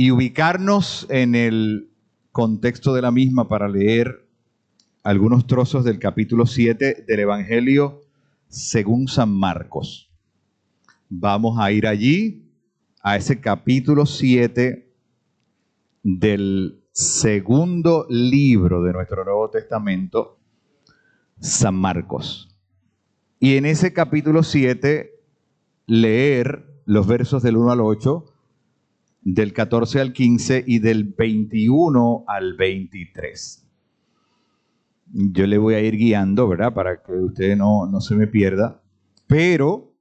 y ubicarnos en el contexto de la misma para leer algunos trozos del capítulo 7 del Evangelio según San Marcos. Vamos a ir allí, a ese capítulo 7 del segundo libro de nuestro Nuevo Testamento, San Marcos. Y en ese capítulo 7, leer los versos del 1 al 8, del 14 al 15 y del 21 al 23. Yo le voy a ir guiando, ¿verdad? Para que usted no se me pierda, pero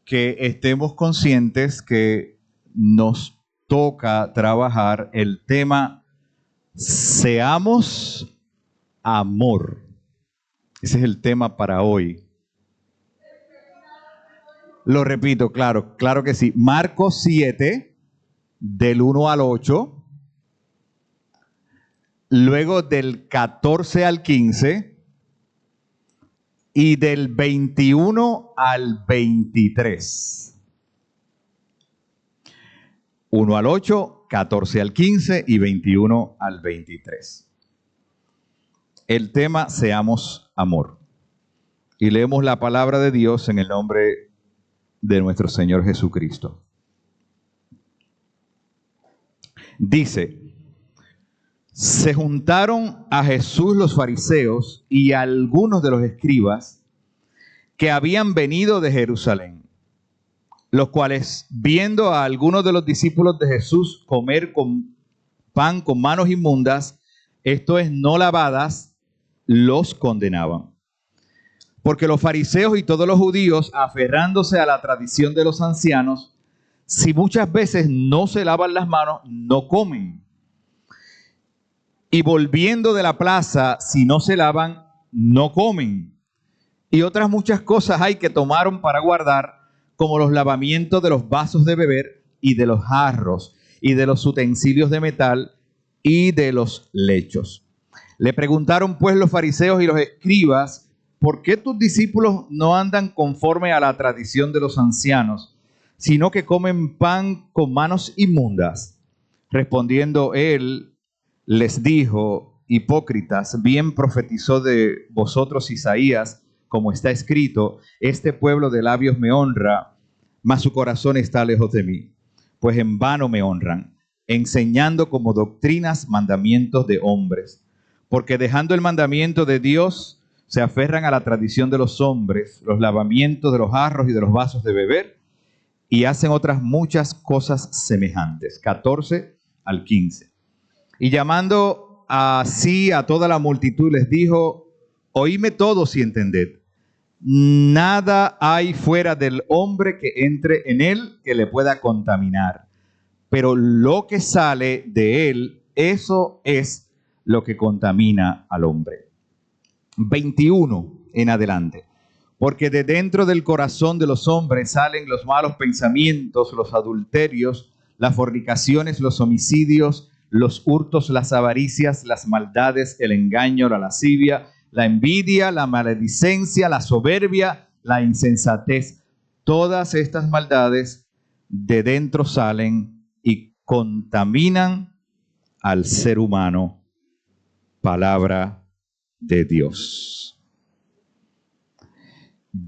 que estemos conscientes que nos toca trabajar el tema seamos amor. Ese es el tema para hoy. Lo repito, claro que sí. Marcos 7, del 1 al 8. Luego del 14 al 15 y del 21 al 23. 1 al 8, 14 al 15 y 21 al 23. El tema seamos amor. Y leemos la palabra de Dios en el nombre de nuestro Señor Jesucristo. Dice: se juntaron a Jesús los fariseos y algunos de los escribas que habían venido de Jerusalén, los cuales, viendo a algunos de los discípulos de Jesús comer con pan con manos inmundas, esto es, no lavadas, los condenaban. Porque los fariseos y todos los judíos, aferrándose a la tradición de los ancianos, si muchas veces no se lavan las manos, no comen. Y volviendo de la plaza, si no se lavan, no comen. Y otras muchas cosas hay que tomaron para guardar, como los lavamientos de los vasos de beber y de los jarros y de los utensilios de metal y de los lechos. Le preguntaron pues los fariseos y los escribas: ¿por qué tus discípulos no andan conforme a la tradición de los ancianos, sino que comen pan con manos inmundas? Respondiendo él, les dijo: hipócritas, bien profetizó de vosotros Isaías, como está escrito: este pueblo de labios me honra, mas su corazón está lejos de mí, pues en vano me honran, enseñando como doctrinas mandamientos de hombres. Porque dejando el mandamiento de Dios, se aferran a la tradición de los hombres, los lavamientos de los jarros y de los vasos de beber, y hacen otras muchas cosas semejantes. 14 al 15. Y llamando así a toda la multitud, les dijo: oídme todos y entended. Nada hay fuera del hombre que entre en él que le pueda contaminar, pero lo que sale de él, eso es lo que contamina al hombre. 21 en adelante. Porque de dentro del corazón de los hombres salen los malos pensamientos, los adulterios, las fornicaciones, los homicidios, los hurtos, las avaricias, las maldades, el engaño, la lascivia, la envidia, la maledicencia, la soberbia, la insensatez. Todas estas maldades de dentro salen y contaminan al ser humano. Palabra de Dios.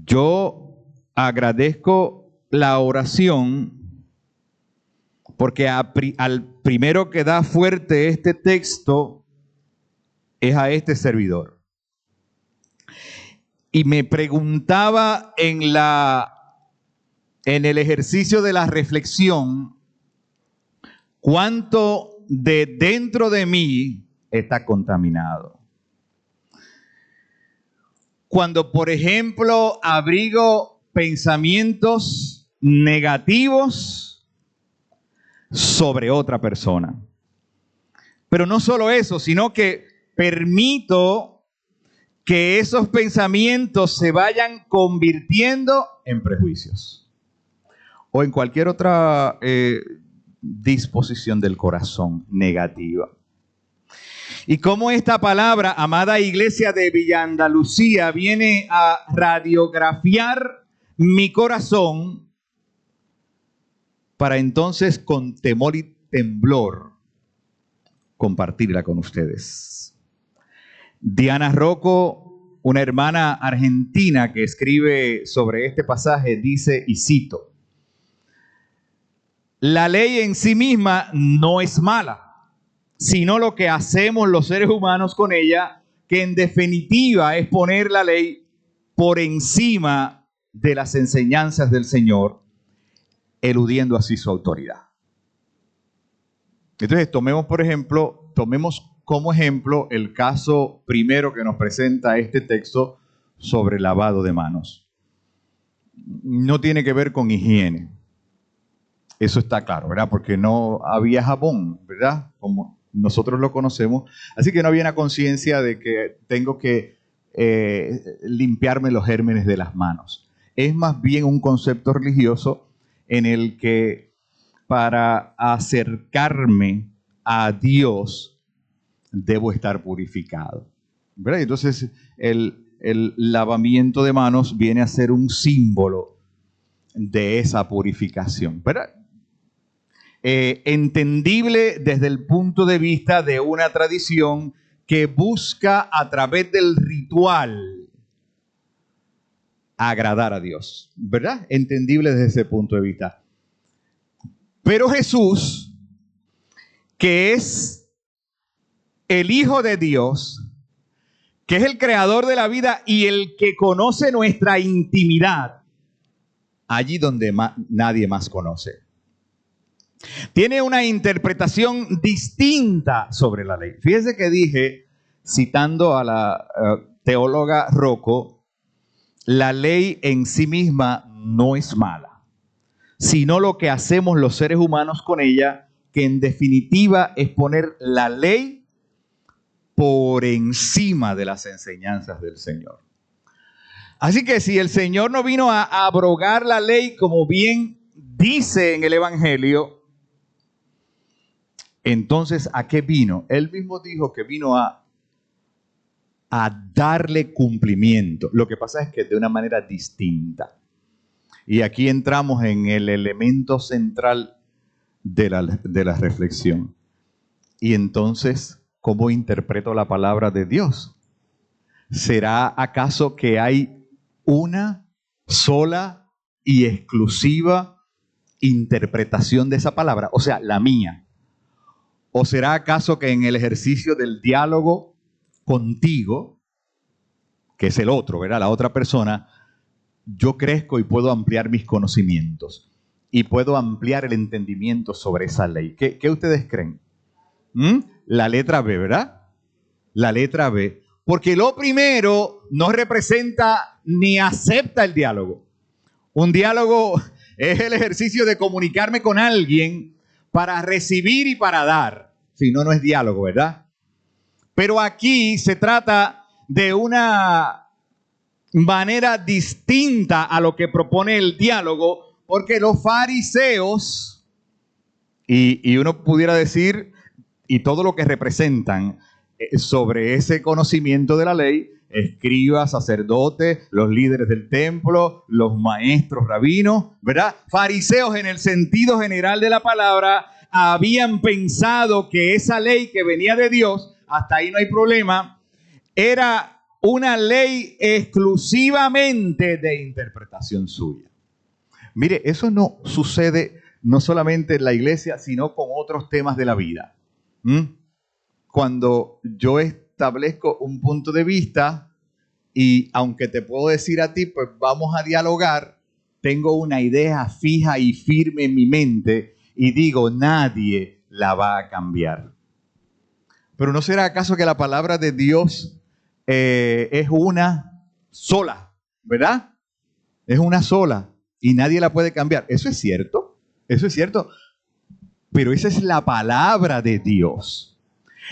Yo agradezco la oración porque al primero que da fuerte este texto es a este servidor. Y me preguntaba en el ejercicio de la reflexión, ¿cuánto de dentro de mí está contaminado? Cuando, por ejemplo, abrigo pensamientos negativos sobre otra persona. Pero no solo eso, sino que permito que esos pensamientos se vayan convirtiendo en prejuicios o en cualquier otra disposición del corazón negativa. Y cómo esta palabra, amada iglesia de Villa Andalucía, viene a radiografiar mi corazón para entonces con temor y temblor compartirla con ustedes. Diana Rocco, una hermana argentina que escribe sobre este pasaje, dice, y cito: la ley en sí misma no es mala, sino lo que hacemos los seres humanos con ella, que en definitiva es poner la ley por encima de las enseñanzas del Señor, eludiendo así su autoridad. Entonces, tomemos como ejemplo el caso primero que nos presenta este texto sobre lavado de manos. No tiene que ver con higiene. Eso está claro, ¿verdad? Porque no había jabón, ¿verdad? Como nosotros lo conocemos. Así que no había una conciencia de que tengo que limpiarme los gérmenes de las manos. Es más bien un concepto religioso en el que para acercarme a Dios debo estar purificado, ¿verdad? Entonces el lavamiento de manos viene a ser un símbolo de esa purificación, ¿verdad? Entendible desde el punto de vista de una tradición que busca a través del ritual agradar a Dios, ¿verdad? Entendible desde ese punto de vista. Pero Jesús, que es el Hijo de Dios, que es el creador de la vida y el que conoce nuestra intimidad, allí donde nadie más conoce, tiene una interpretación distinta sobre la ley. Fíjense que dije, citando a la teóloga Rocco, la ley en sí misma no es mala, sino lo que hacemos los seres humanos con ella, que en definitiva es poner la ley por encima de las enseñanzas del Señor. Así que si el Señor no vino a abrogar la ley, como bien dice en el Evangelio, entonces, ¿a qué vino? Él mismo dijo que vino a darle cumplimiento. Lo que pasa es que de una manera distinta. Y aquí entramos en el elemento central de la reflexión. Y entonces, ¿cómo interpreto la palabra de Dios? ¿Será acaso que hay una sola y exclusiva interpretación de esa palabra? O sea, la mía. ¿O será acaso que en el ejercicio del diálogo contigo, que es el otro, ¿verdad? La otra persona, yo crezco y puedo ampliar mis conocimientos y puedo ampliar el entendimiento sobre esa ley? ¿Qué ustedes creen? La letra B, ¿verdad? La letra B. Porque lo primero no representa ni acepta el diálogo. Un diálogo es el ejercicio de comunicarme con alguien para recibir y para dar. Si no, no es diálogo, ¿verdad? Pero aquí se trata de una manera distinta a lo que propone el diálogo, porque los fariseos, y uno pudiera decir, y todo lo que representan sobre ese conocimiento de la ley, escribas, sacerdotes, los líderes del templo, los maestros rabinos, ¿verdad? Fariseos en el sentido general de la palabra habían pensado que esa ley que venía de Dios, hasta ahí no hay problema, era una ley exclusivamente de interpretación suya. Mire, eso no sucede no solamente en la iglesia, sino con otros temas de la vida. Cuando yo establezco un punto de vista y aunque te puedo decir a ti, pues vamos a dialogar, tengo una idea fija y firme en mi mente y digo, nadie la va a cambiar. Pero ¿no será acaso que la palabra de Dios es una sola, ¿verdad? Es una sola y nadie la puede cambiar. Eso es cierto, pero esa es la palabra de Dios.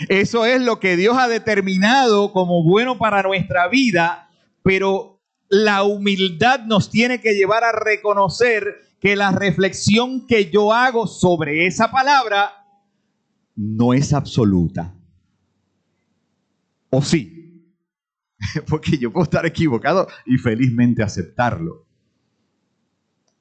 Eso es lo que Dios ha determinado como bueno para nuestra vida, pero la humildad nos tiene que llevar a reconocer que la reflexión que yo hago sobre esa palabra no es absoluta. ¿O sí? Porque yo puedo estar equivocado y felizmente aceptarlo.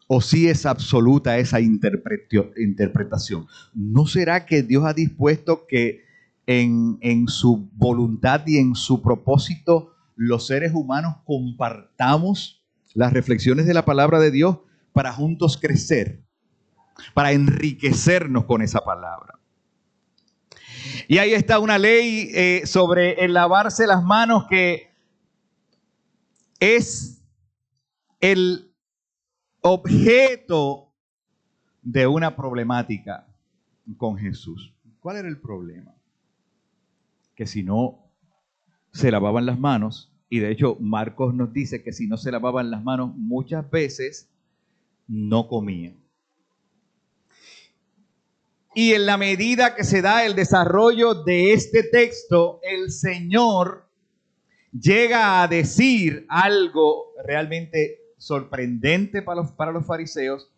¿O si es absoluta esa interpretación? ¿No será que Dios ha dispuesto que en su voluntad y en su propósito los seres humanos compartamos las reflexiones de la palabra de Dios para juntos crecer, para enriquecernos con esa palabra? Y ahí está una ley sobre el lavarse las manos que es el objeto de una problemática con Jesús. ¿Cuál era el problema? Que si no se lavaban las manos, y de hecho Marcos nos dice que si no se lavaban las manos muchas veces no comían. Y en la medida que se da el desarrollo de este texto, el Señor llega a decir algo realmente sorprendente para los fariseos,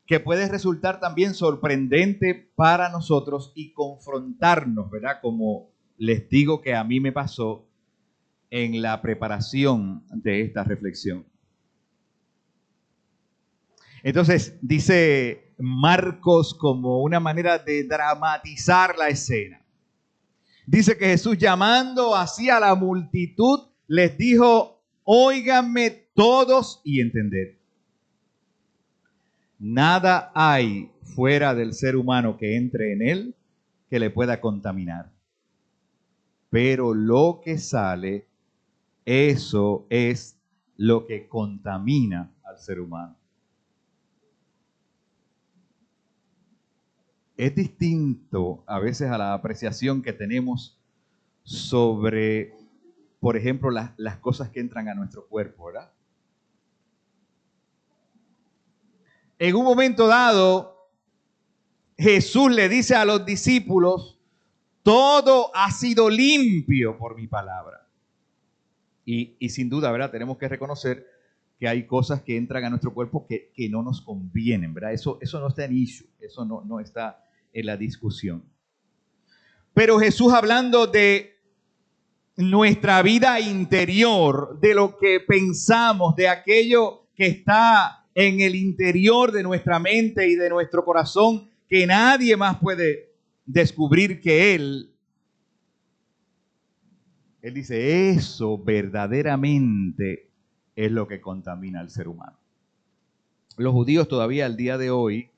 que puede resultar también sorprendente para nosotros y confrontarnos, ¿verdad? Como les digo que a mí me pasó en la preparación de esta reflexión. Entonces, dice Marcos como una manera de dramatizar la escena. Dice que Jesús, llamando así a la multitud, les dijo: óiganme todos y entended. Nada hay fuera del ser humano que entre en él que le pueda contaminar. Pero lo que sale, eso es lo que contamina al ser humano. Es distinto a veces a la apreciación que tenemos sobre, por ejemplo, las cosas que entran a nuestro cuerpo, ¿verdad? En un momento dado, Jesús le dice a los discípulos: todo ha sido limpio por mi palabra. Y sin duda, ¿verdad? Tenemos que reconocer que hay cosas que entran a nuestro cuerpo que no nos convienen, ¿verdad? Eso no está en issue, eso no está en la discusión. Pero Jesús, hablando de nuestra vida interior, de lo que pensamos, de aquello que está en el interior de nuestra mente y de nuestro corazón, que nadie más puede descubrir que Él dice: eso verdaderamente es lo que contamina al ser humano. Los judíos todavía al día de hoy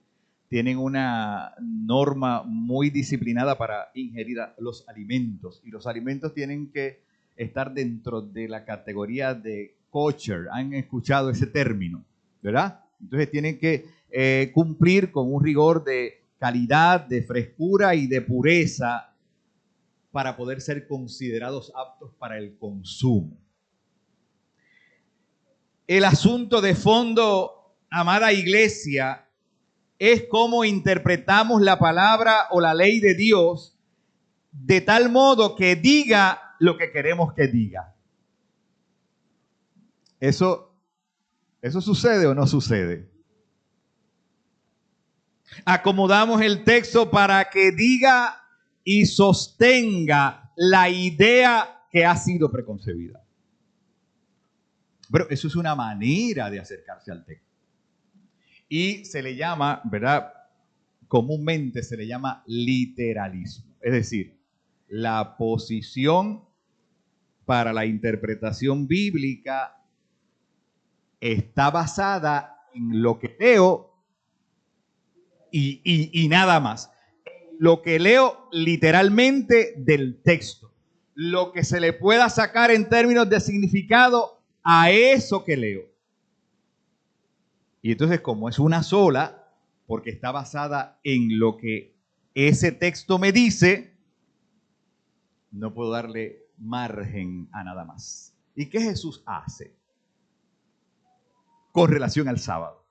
tienen una norma muy disciplinada para ingerir los alimentos, y los alimentos tienen que estar dentro de la categoría de kosher. Han escuchado ese término, ¿verdad? Entonces tienen que cumplir con un rigor de calidad, de frescura y de pureza para poder ser considerados aptos para el consumo. El asunto de fondo, amada iglesia, es cómo interpretamos la palabra o la ley de Dios de tal modo que diga lo que queremos que diga. ¿Eso sucede o no sucede? Acomodamos el texto para que diga y sostenga la idea que ha sido preconcebida. Pero eso es una manera de acercarse al texto. Y se le llama, ¿verdad? Comúnmente se le llama literalismo. Es decir, la posición para la interpretación bíblica está basada en lo que leo y nada más. Lo que leo literalmente del texto. Lo que se le pueda sacar en términos de significado a eso que leo. Y entonces, como es una sola, porque está basada en lo que ese texto me dice, no puedo darle margen a nada más. ¿Y qué Jesús hace con relación al sábado?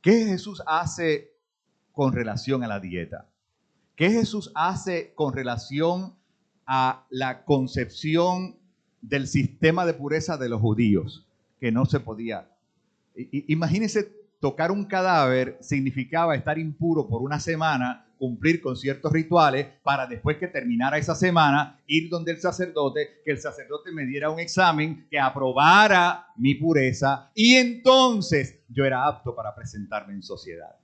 ¿Qué Jesús hace con relación a la dieta? ¿Qué Jesús hace con relación a la concepción del sistema de pureza de los judíos? Que no se podía. Imagínense, tocar un cadáver significaba estar impuro por una semana cumplir con ciertos rituales para después que terminara esa semana ir donde el sacerdote, que el sacerdote me diera un examen que aprobara mi pureza y entonces yo era apto para presentarme en sociedad.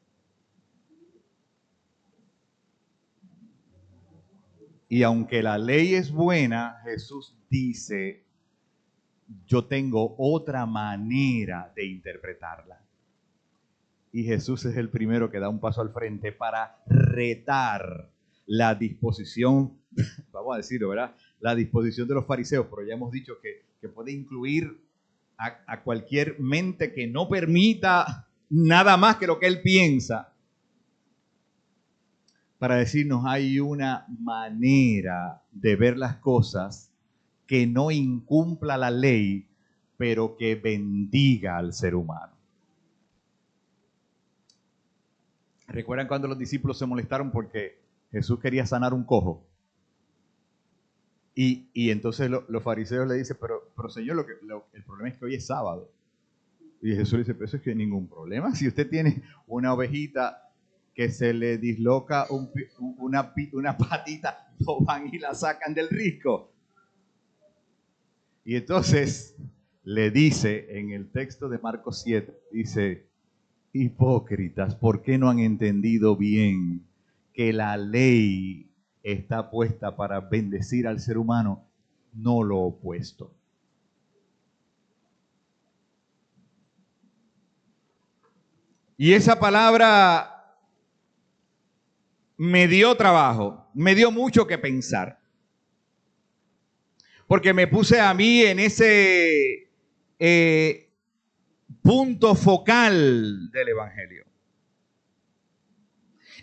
Y aunque la ley es buena, Jesús dice, yo tengo otra manera de interpretarla. Y Jesús es el primero que da un paso al frente para retar la disposición, vamos a decirlo, ¿verdad? La disposición de los fariseos, pero ya hemos dicho que puede incluir a cualquier mente que no permita nada más que lo que él piensa, para decirnos hay una manera de ver las cosas que no incumpla la ley, pero que bendiga al ser humano. ¿Recuerdan cuando los discípulos se molestaron porque Jesús quería sanar un cojo? Y entonces los fariseos le dicen, pero Señor, el problema es que hoy es sábado. Y Jesús le dice, pero eso es que ningún problema. Si usted tiene una ovejita que se le disloca una patita, no van y la sacan del risco. Y entonces le dice en el texto de Marcos 7, dice, hipócritas, ¿por qué no han entendido bien que la ley está puesta para bendecir al ser humano, no lo opuesto? Y esa palabra me dio trabajo, me dio mucho que pensar. Porque me puse a mí en ese punto focal del Evangelio.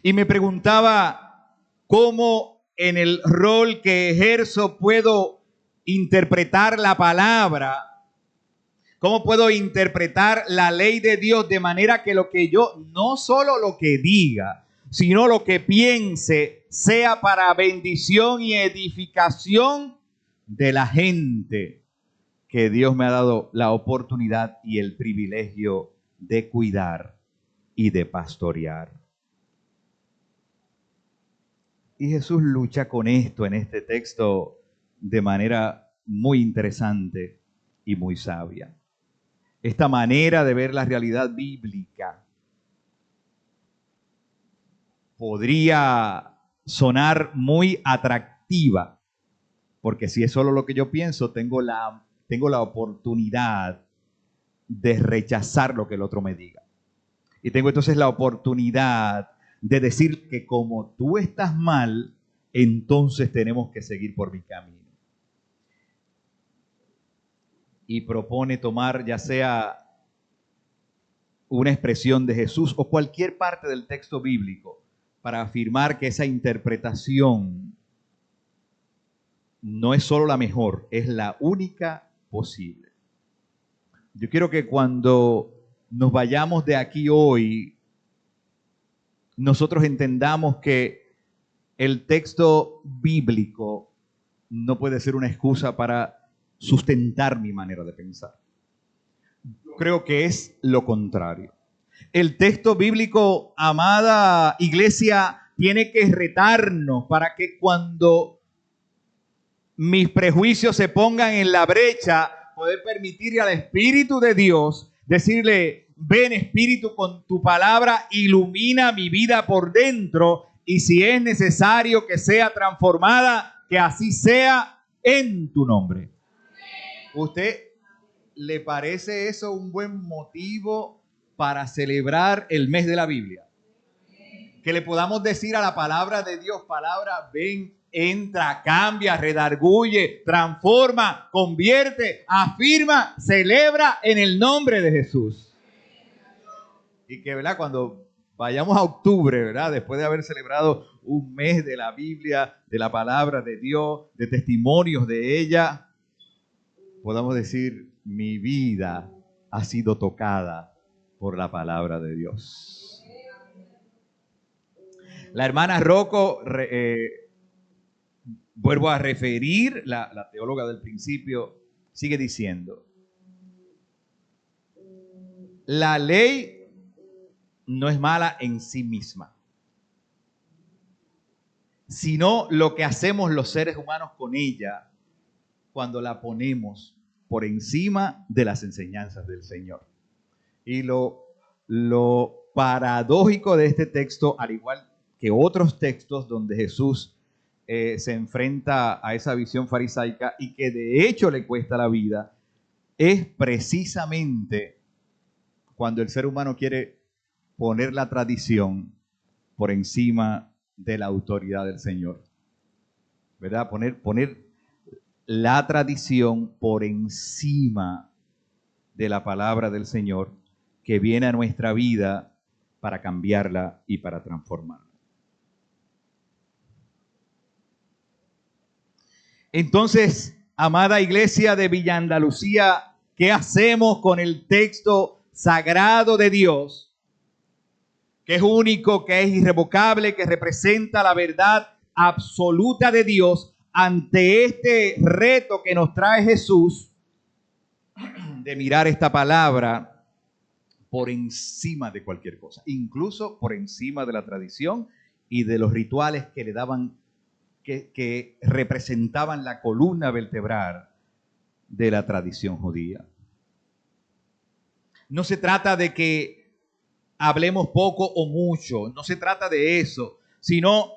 Y me preguntaba cómo en el rol que ejerzo puedo interpretar la palabra, cómo puedo interpretar la ley de Dios de manera que lo que yo, no solo lo que diga, sino lo que piense, sea para bendición y edificación de la gente que Dios me ha dado la oportunidad y el privilegio de cuidar y de pastorear. Y Jesús lucha con esto en este texto de manera muy interesante y muy sabia. Esta manera de ver la realidad bíblica podría sonar muy atractiva, porque si es solo lo que yo pienso, tengo la oportunidad de rechazar lo que el otro me diga. Y tengo entonces la oportunidad de decir que como tú estás mal, entonces tenemos que seguir por mi camino. Y propone tomar ya sea una expresión de Jesús o cualquier parte del texto bíblico para afirmar que esa interpretación no es solo la mejor, es la única posible. Yo quiero que cuando nos vayamos de aquí hoy, nosotros entendamos que el texto bíblico no puede ser una excusa para sustentar mi manera de pensar. Yo creo que es lo contrario. El texto bíblico, amada iglesia, tiene que retarnos para que cuando mis prejuicios se pongan en la brecha, poder permitirle al Espíritu de Dios decirle, ven Espíritu con tu palabra, ilumina mi vida por dentro y si es necesario que sea transformada, que así sea en tu nombre. ¿Usted le parece eso un buen motivo para celebrar el mes de la Biblia? Que le podamos decir a la palabra de Dios, palabra, ven, entra, cambia, redarguye, transforma, convierte, afirma, celebra en el nombre de Jesús. Y que, ¿verdad? Cuando vayamos a octubre, ¿verdad? Después de haber celebrado un mes de la Biblia, de la palabra de Dios, de testimonios de ella, podamos decir, mi vida ha sido tocada por la palabra de Dios. La hermana Rocco, vuelvo a referir, la teóloga del principio, sigue diciendo, la ley no es mala en sí misma. sino lo que hacemos los seres humanos con ella cuando la ponemos por encima de las enseñanzas del Señor. Y lo paradójico de este texto, al igual que otros textos donde Jesús se enfrenta a esa visión farisaica y que de hecho le cuesta la vida, es precisamente cuando el ser humano quiere poner la tradición por encima de la autoridad del Señor. ¿Verdad? Poner la tradición por encima de la palabra del Señor que viene a nuestra vida para cambiarla y para transformarla. Entonces, amada iglesia de Villa Andalucía, ¿qué hacemos con el texto sagrado de Dios, que es único, que es irrevocable, que representa la verdad absoluta de Dios, ante este reto que nos trae Jesús de mirar esta palabra por encima de cualquier cosa, incluso por encima de la tradición y de los rituales que le daban, que representaban la columna vertebral de la tradición judía? No se trata de que hablemos poco o mucho, no se trata de eso, sino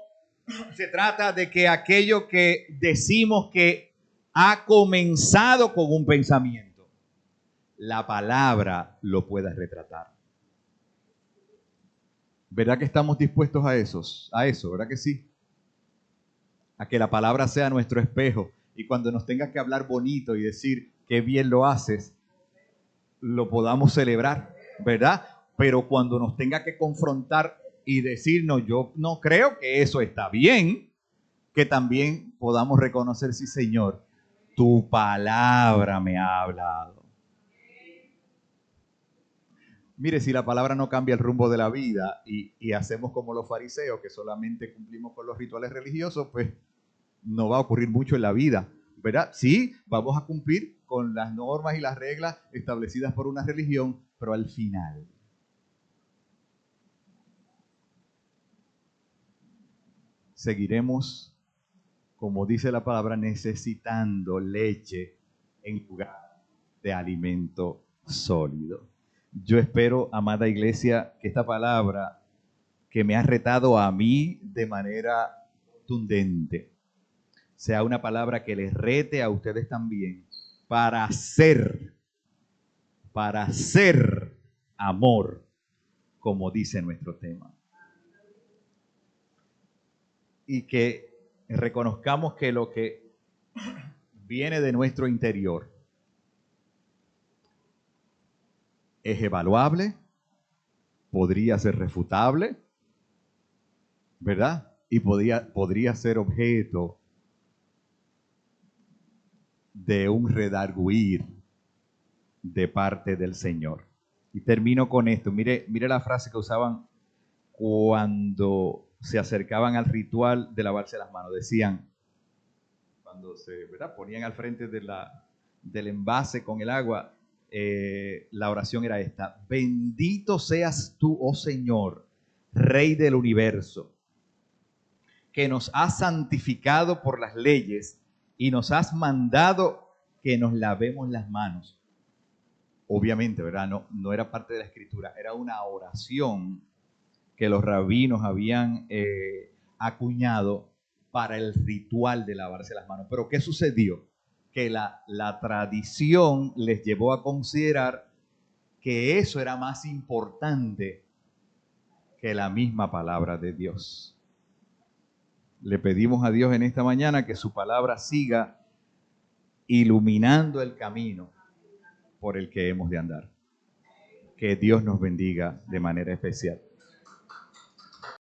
se trata de que aquello que decimos que ha comenzado con un pensamiento, la palabra lo pueda retratar. ¿Verdad que estamos dispuestos a eso? ¿Verdad que sí? A que la palabra sea nuestro espejo y cuando nos tenga que hablar bonito y decir qué bien lo haces, lo podamos celebrar, ¿verdad? Pero cuando nos tenga que confrontar y decirnos, yo no creo que eso está bien, que también podamos reconocer, sí, Señor, tu palabra me ha hablado. Mire, si la palabra no cambia el rumbo de la vida y hacemos como los fariseos, que solamente cumplimos con los rituales religiosos, pues no va a ocurrir mucho en la vida, ¿verdad? Sí, vamos a cumplir con las normas y las reglas establecidas por una religión, pero al final seguiremos, como dice la palabra, necesitando leche en lugar de alimento sólido. Yo espero, amada iglesia, que esta palabra que me ha retado a mí de manera contundente sea una palabra que les rete a ustedes también para hacer amor, como dice nuestro tema. Y que reconozcamos que lo que viene de nuestro interior es evaluable, podría ser refutable, ¿verdad? Y podría ser objeto de un redarguir de parte del Señor. Y termino con esto. Mire la frase que usaban cuando se acercaban al ritual de lavarse las manos. Decían, cuando se, ¿verdad?, ponían al frente del envase con el agua, la oración era esta: bendito seas tú, oh Señor, Rey del universo, que nos has santificado por las leyes y nos has mandado que nos lavemos las manos. Obviamente, ¿verdad? No era parte de la escritura, era una oración que los rabinos habían acuñado para el ritual de lavarse las manos. Pero ¿qué sucedió? Que la tradición les llevó a considerar que eso era más importante que la misma palabra de Dios. Le pedimos a Dios en esta mañana que su palabra siga iluminando el camino por el que hemos de andar. Que Dios nos bendiga de manera especial.